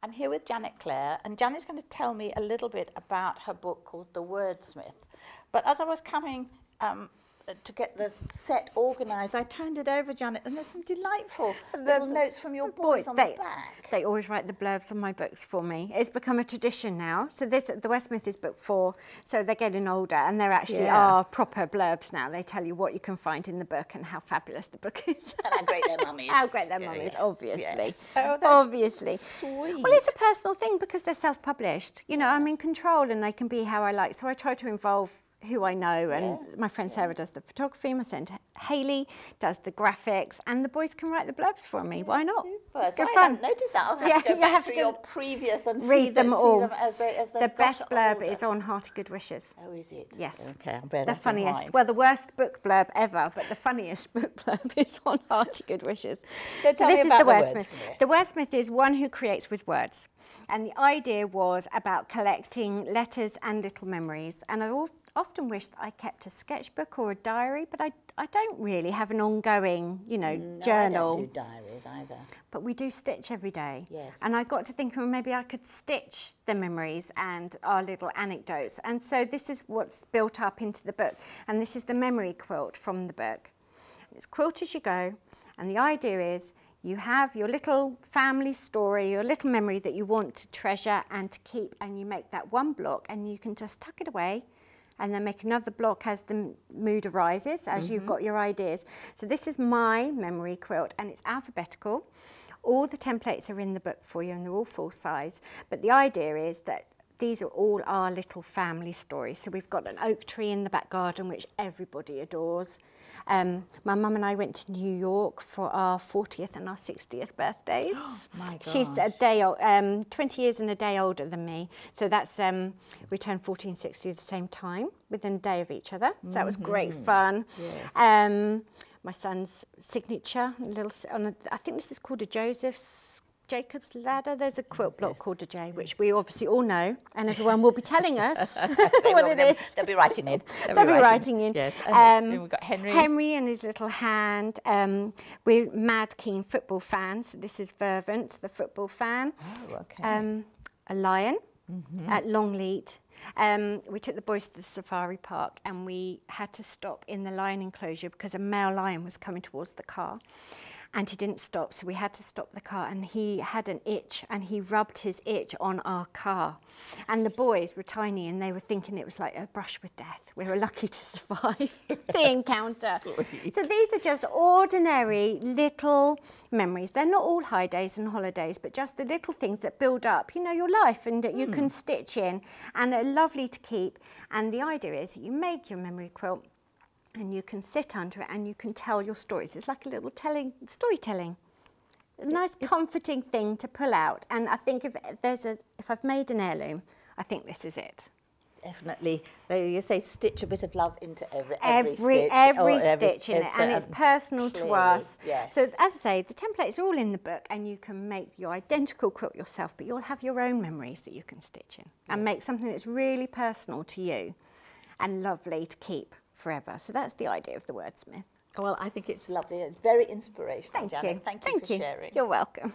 I'm here with Janet Clare, and Janet's going to tell me a little bit about her book called The Wordsmith. But as I was coming to get the set organised, I turned it over, Janet, and there's some delightful little notes from your boys on the back. They always write the blurbs on my books for me. It's become a tradition now. So the Wordsmith is book 4, so they're getting older, and there actually are proper blurbs now. They tell you what you can find in the book and how fabulous the book is. And how great their mum is. How great their mum is, obviously. Yes. Oh, that's obviously. Sweet. Well, it's a personal thing because they're self-published. You know, I'm in control and they can be how I like. So I try to involve who I know, and my friend Sarah does the photography, my friend Hayley does the graphics, and the boys can write the blurbs for me. Why not? Super. It's good fun. I hadn't noticed that. I'll have to go back through your previous and read them all. See them as the best blurb is on Hearty Good Wishes. Oh, is it? Yes. Okay, I'll bear the that funniest. in mind. Well, the worst book blurb ever, but the funniest book blurb is on Hearty Good Wishes. So tell me about the Wordsmith. The Wordsmith is one who creates with words, and the idea was about collecting letters and little memories. And I often wished I kept a sketchbook or a diary, but I don't really have an ongoing, you know, journal. I don't do diaries either. But we do stitch every day. Yes. And I got to think, well, maybe I could stitch the memories and our little anecdotes. And so this is what's built up into the book. And this is the Memory Quilt from the book. It's quilt as you go. And the idea is you have your little family story, your little memory that you want to treasure and to keep. And you make that one block and you can just tuck it away, and then make another block as the mood arises, as you've got your ideas. So this is my memory quilt, and it's alphabetical. All the templates are in the book for you, and they're all full size. But the idea is that these are all our little family stories. So we've got an oak tree in the back garden, which everybody adores. My mum and I went to New York for our 40th and our 60th birthdays. Oh, my gosh. She's a day old, 20 years and a day older than me. So that's, we turned 40 and 60 at the same time, within a day of each other. So that was great fun. Yes. My son's signature, I think this is called a Jacob's ladder. There's a quilt block called a J, which we obviously all know, and everyone will be telling us what it is. They'll be writing in. They'll be writing in. Yes. And then we've got Henry. Henry and his little hand. We're mad keen football fans. This is Fervent, the football fan. Oh, okay. A lion at Longleat. We took the boys to the safari park, and we had to stop in the lion enclosure because a male lion was coming towards the car. And he didn't stop, so we had to stop the car, and he had an itch, and he rubbed his itch on our car. And the boys were tiny, and they were thinking it was like a brush with death. We were lucky to survive the encounter. Sweet. So these are just ordinary little memories. They're not all high days and holidays, but just the little things that build up, you know, your life, and that you can stitch in, and are lovely to keep. And the idea is that you make your memory quilt, and you can sit under it and you can tell your stories. It's like a little storytelling. A nice comforting thing to pull out. And I think if I've made an heirloom, I think this is it. Definitely. You say stitch a bit of love into every stitch in it, and it's personal to us. Yes. So as I say, the templates are all in the book, and you can make your identical quilt yourself, but you'll have your own memories that you can stitch in and make something that's really personal to you and lovely to keep forever. So that's the idea of the Wordsmith. Well, I think it's lovely. It's very inspirational, Thank Janet. you. Thank you for sharing. You're welcome.